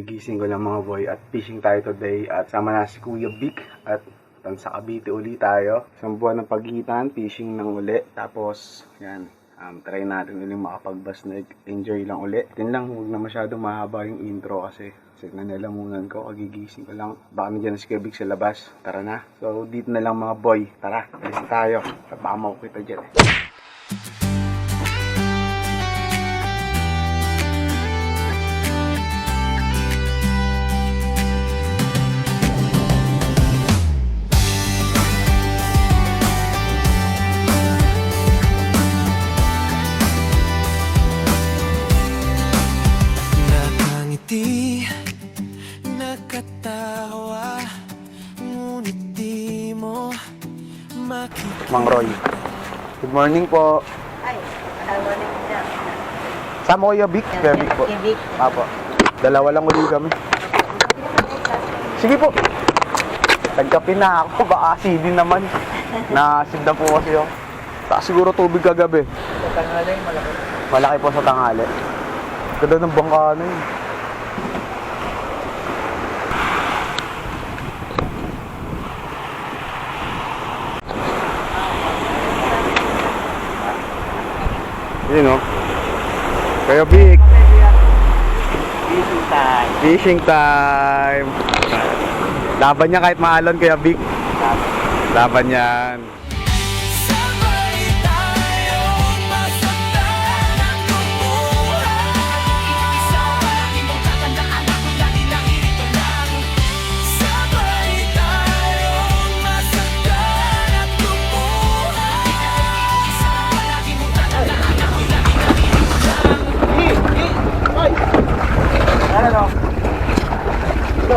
Kagigising ko lang mga boy at fishing tayo today at sama na si Kuya Vic at sa Cavite uli tayo. Isang buwan ng pagitan, fishing ng uli. Tapos, yan, try natin uling makapag-basnig. Enjoy lang uli. Yan lang, huwag na masyadong mahaba yung intro kasi nanalamunan ko, kagigising ko lang. Baka nandiyan si Kuya Vic sa labas. Tara na. So, dito na lang mga boy. Tara, alis tayo. At baka makukita dyan eh. Mang Roy. Good morning po. Ay, good morning niya. Sama ko Kuya Vic. Kuya Vic po. Vic. Apo. Dalawa lang uli kami. Sige po. Nagkape na ako. Baka acidin naman. Na-acid na po kasi ako. Taas siguro tubig kagabi. Sa tanghali, malaki. Malaki po sa tanghali. Ganda ng bangka na yun. Yun o. Kuya Vic. Fishing time. Fishing time. Laban niya kahit maalon Kuya Vic. Laban yan.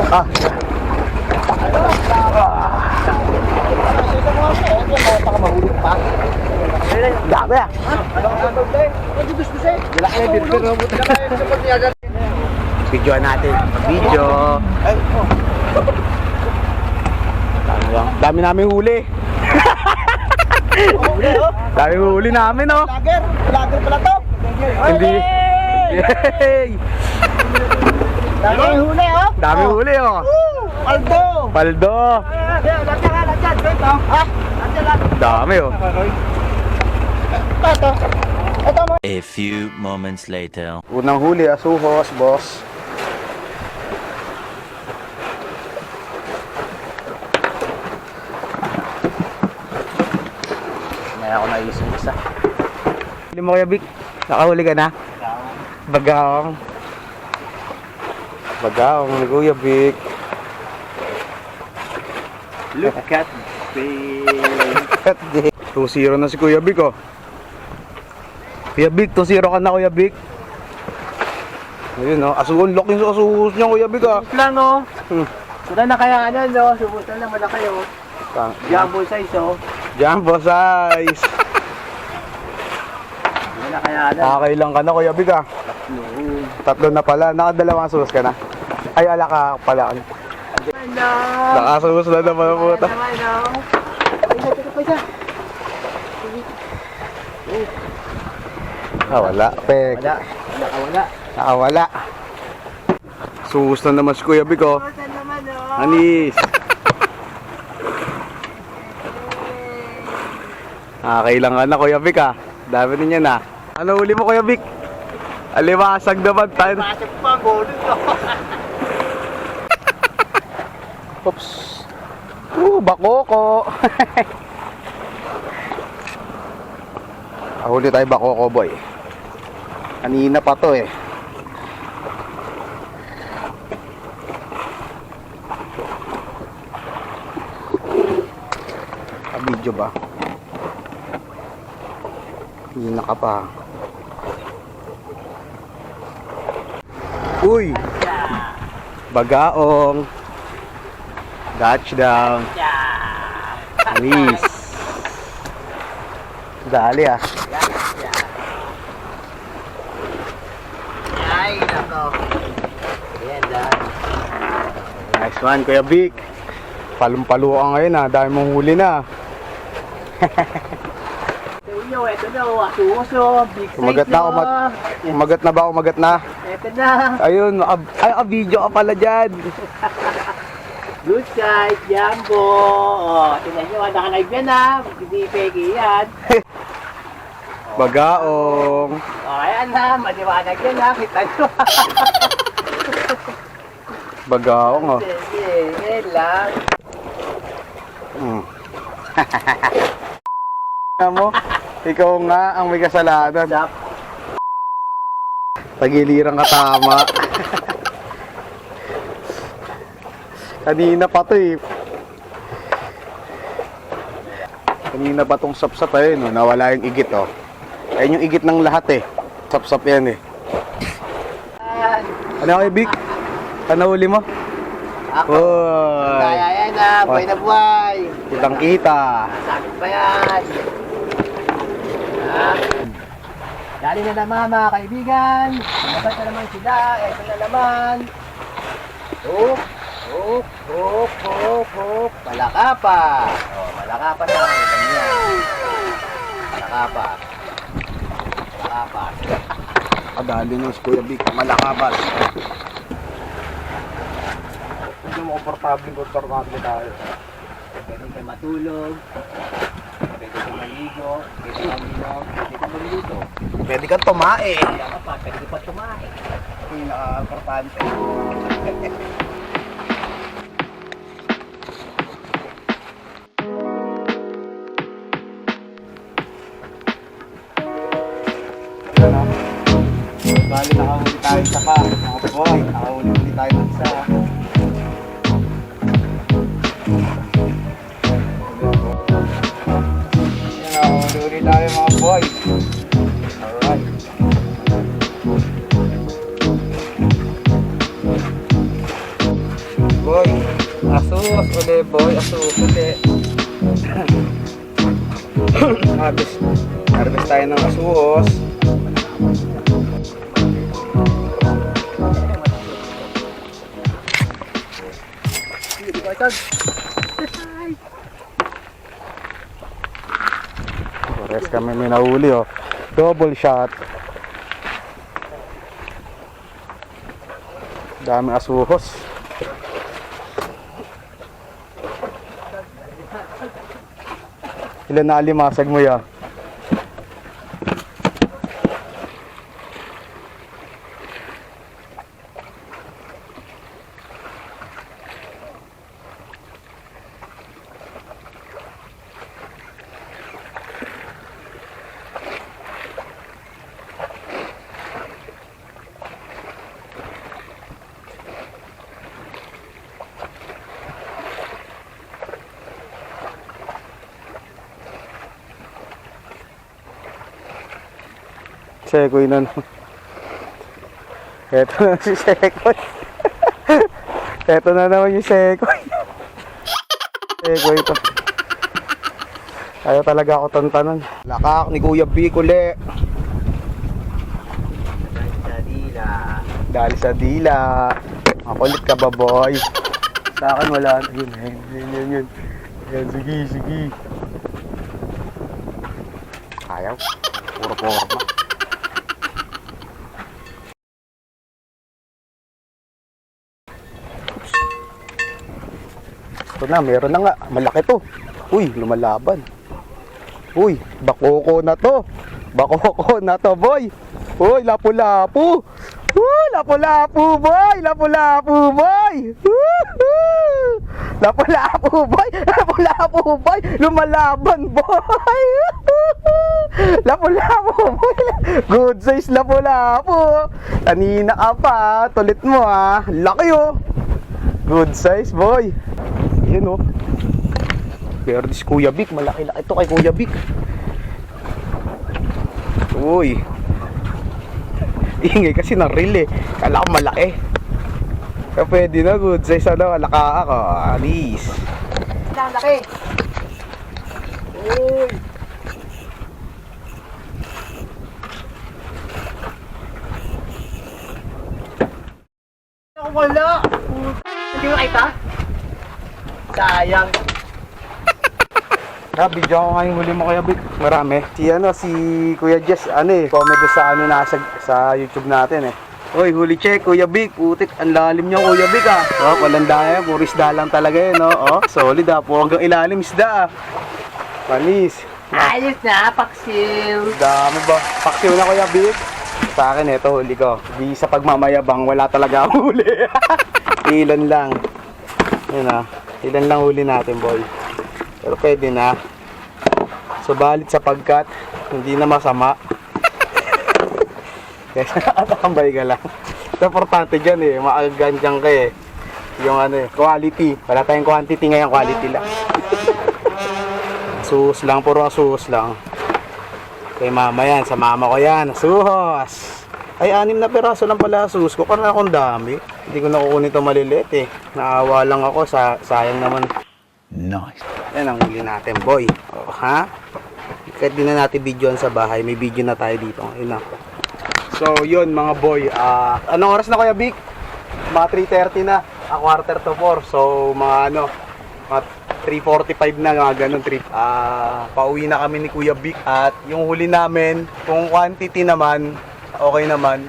Ah. Dami ah. Videoan natin. Video. Dami namin huli. Dami huli namin oh. Lager pala to. Hindi. Yay! Dami huli oh. Dami huli oh. Paldo. Paldo. Dami oh. A few moments later. Unang huli, asuhos, boss. May ako naisip isa. Hindi mo Kuya Vic, nakahuli ka na? Bagaong. Bagaong ni Kuya Vic. Look at me. 2-0 na si Kuya Vic oh. Kuya Vic, 2-0 ka na Kuya Vic. Ayun oh, asuhon, lock yung asuhos niya Kuya Vic ah. Lang oh. Wala na kaya ano no, subutan na malaki oh. Jumbo size oh. Jumbo size. Wala na kaya ano. Nakakailang ka na Kuya Vic ah. Tatlo na pala, nakadalawang asuhos ka na. Ay ala ka pala. Ano? Nakasuhos na naman ang puta. Ah, wala. Pek. Wala. Nakawala. Suhos na naman si Kuya Vic oh. Anis. Nakakailangan na Kuya Vic ah. Dami niya na. Ano huli mo Kuya Vic? Alimasag naman tayo. Masag pa, gold ito. Oops. Bakoko. Huli tayo bakoko boy. Kanina pa to eh. Video ba? Hindi naka pa. Uy! Bagaong. Touchdown. Anis. Dali ah. Ay, nako. Ayan, dahil. Nice one, Kuya Vic. Palong-palo ka ngayon ah. Dahil mong huli na. nyo, ito na, asuso, big size Umagat na, umagat na ba? Umagat na? Ito na. Ayun, video ka pala dyan. Good size, jumbo. O, tingnan nyo, naka-live yan ha. Hindi peki yan. Bagaong. O, ayan ha, maliwanag yan ha. Kita nyo. Bagaong, oh. Sige, lang. Mo, ikaw nga ang may kasalanan. Stop. Tagiliran ka tama. Kanina pa to eh. Kanina pa tong sapsap eh, no? Nawala yung igit oh. Ayun yung igit ng lahat eh. Sapsap yan eh. Ano kayo, Vic? Ano huli mo? Ako. Oy. Kaya yan ha, buhay na buhay. Kitang kita. Sakit pa yan. Ha? Dali na naman mga kaibigan. Lumabas na naman sila. Ito na naman. Hook. Hook. Hook. Hook. Hook. Malaka pa. O, malaka pa na. Ganyan. Malaka pa. Malaka pa. Kadali ng Kuya Vic. Malakabas. Hindi mo komportable tayo. Pwede ka matulog. Pwede ka maligo. Pwede ka minom. Pwede ka maluto. Pwede kang tumae. Kaya pa, pwede pa tumahin. Pinaka-importante. Bali, nakahuli tayo sa ka. Mga boy, nakahuli tayo dun sa... Yan, nakahuli tayo mga boy. Alright. Boy, asus uli boy, asus uli. Harvest tayo ng asus. Pares kami may nahuli oh. Double shot. Daming asuhos. Ilan na alimasag mo ya? Sekoy na naman. Eto na si Sekoy. Eto na naman yung Sekoy. Sekoy to. Ayaw talaga ako tantanan. Lakak ni Kuya Vic uli. Sa dila. Dali sa dila. Makulit ka ba boy? Sa akin wala. Yun. Yan, sige. Ayaw. Puro forma. Ito na, meron na nga. Malaki to. Uy, lumalaban. Uy, bakoko na to. Bakoko na to, boy. Uy, lapu-lapu. Uy, lapu-lapu, boy. Lapu-lapu, boy. Lapu-lapu, boy. Lapu-lapu, boy. Lumalaban, boy. Lapu-lapu, boy. Good size lapu-lapu. Kanina ka pa. Tulit mo, ha. Laki, oh. Good size, boy. Yun oh. Pero si Kuya Vic, malaki-laki ito kay Kuya Vic. Uy. Ingay kasi na-reel eh. Kala ko malaki. Kaya pwede na, good size ano, alaka ako. Alis. Ang laki. Uy. Ako wala. Hindi mo kita? Sayang. Video ko nga yung huli mo, Kuya Vic. Marami. Si Kuya Jess, comment sa sa YouTube natin eh. Uy, huli check, Kuya Vic. Putik, ang lalim niya, Kuya Vic ah. Oh, palandaya, puro isda lang talaga yun, no? Oh, solid ah, puro hanggang ilalim isda ah. Panis. Ayos na, paksiw. Dami ba? Paksiw na, Kuya Vic. Sa akin, ito huli ko. Di sa pagmamayabang, wala talaga akong huli. Ilan lang. Yun ah. Ilan lang huli natin, boy. Pero pwede na. Subalit sapagkat hindi na masama. Kaya nakatambay ka lang. Ito importante dyan eh. Maagansyan ka eh. Yung quality. Wala tayong quantity ngayon, quality lang. Sus lang, puro sus lang. Kay mama yan, sa mama ko yan. Suhos! Ay, 6 na peraso lang pala sus ko. Parang akong dami. Hindi ko nakukunin ito maliliit eh. Naawa lang ako, sayang naman. Nice. Yan ang huli natin, boy. O, ha? Kahit di na natin videoan sa bahay, may video na tayo dito. Ayun na. So, yun mga boy. Anong oras na, Kuya Vic? Mga 3:30 na. A quarter to 4. So, mga 3:45 na, mga ganun. Pauwi na kami ni Kuya Vic. At yung huli namin, kung quantity naman, okay naman.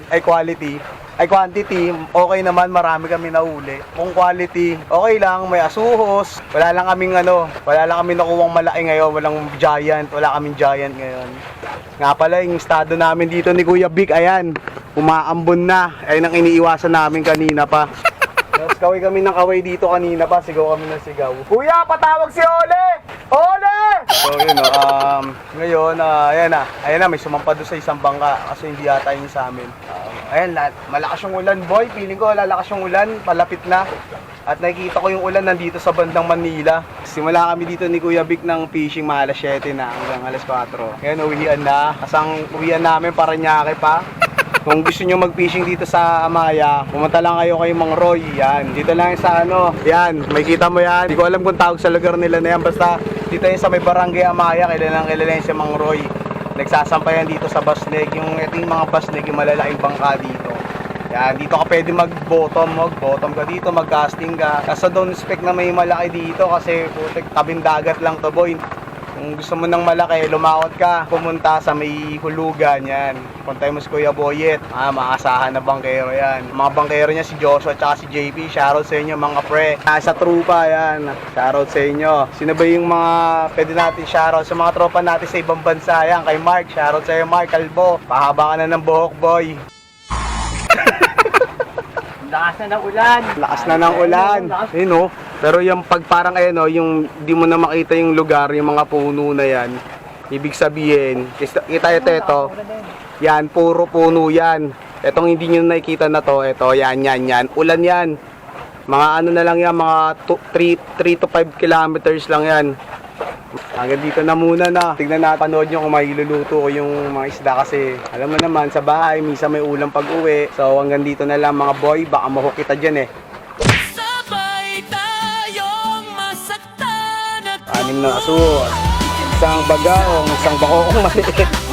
Quantity, okay naman, marami kami nahuli. Kung quality, okay lang, may asuhos. Wala lang kaming nakuwang malaki ngayon, wala kaming giant ngayon. Nga pala, yung estado namin dito ni Kuya Vic, ayan, umaambon na. Ayun ang iniiwasan namin kanina pa. Tapos kaway kami ng kaway dito kanina pa, sigaw kami ng sigaw. Kuya, patawag si Ole! Ole! So yun ngayon, ayan na, may sumampa doon sa isang bangka kasi hindi yata yun sa amin. Ayan, malakas yung ulan, boy. Feeling ko lalakas yung ulan, palapit na. At nakikita ko yung ulan nandito sa bandang Manila. Simula kami dito ni Kuya Vic ng fishing mga alas 7 na hanggang alas 4. Ngayon, uwian na. Kasang uwian namin, Paranaque pa. Kung gusto nyo mag-fishing dito sa Amaya, pumunta lang kayo kay Mang Roy. Yan, dito lang sa yan, may kita mo yan. Hindi ko alam kung tawag sa lugar nila na yan. Basta dito yan sa may barangay Amaya, kilalang yan si Mang Roy. Nagsasampayan dito sa Basneg. Ito yung mga Basneg, yung malalaking bangka dito. Yan, dito ka pwede mag-bottom ka dito, mag-casting ka. Kasi don't expect na may malaki dito kasi putik, tabing dagat lang to, boy. Kung gusto mo ng malaki, lumakot ka, pumunta sa may hulugan, yan. Puntay mo si Kuya Boyet, maasahan na bangkero yan. Mga bangkero niya si Joshua at si JP, shoutout sa inyo mga pre. Sa trupa, yan, shoutout sa inyo. Sino ba yung mga pwede natin shoutout sa mga tropa natin sa ibang bansa, yan. Kay Mark, shoutout sa iyo Mark, Kalbo. Pahaba ka na ng buhok, boy. Lakas na ng ulan. Lakas na ng ulan. Ayun Pero yung parang yung di mo na makita yung lugar, yung mga puno na yan. Ibig sabihin, kita ito. Yan, puro puno yan. Etong hindi nyo nakikita na to, ito, yan. Ulan yan. Mga na lang yan, mga 3 to 5 kilometers lang yan. Hanggang dito na muna na. Tignan natin, panood nyo kung mailuluto ko yung mga isda kasi alam mo naman sa bahay, minsan may ulam pag uwi. So hanggang dito na lang mga boy, baka mahok kita dyan eh. Sabay tayong masaktan at 6 na aso, isang bagaong, isang bakokong maliit.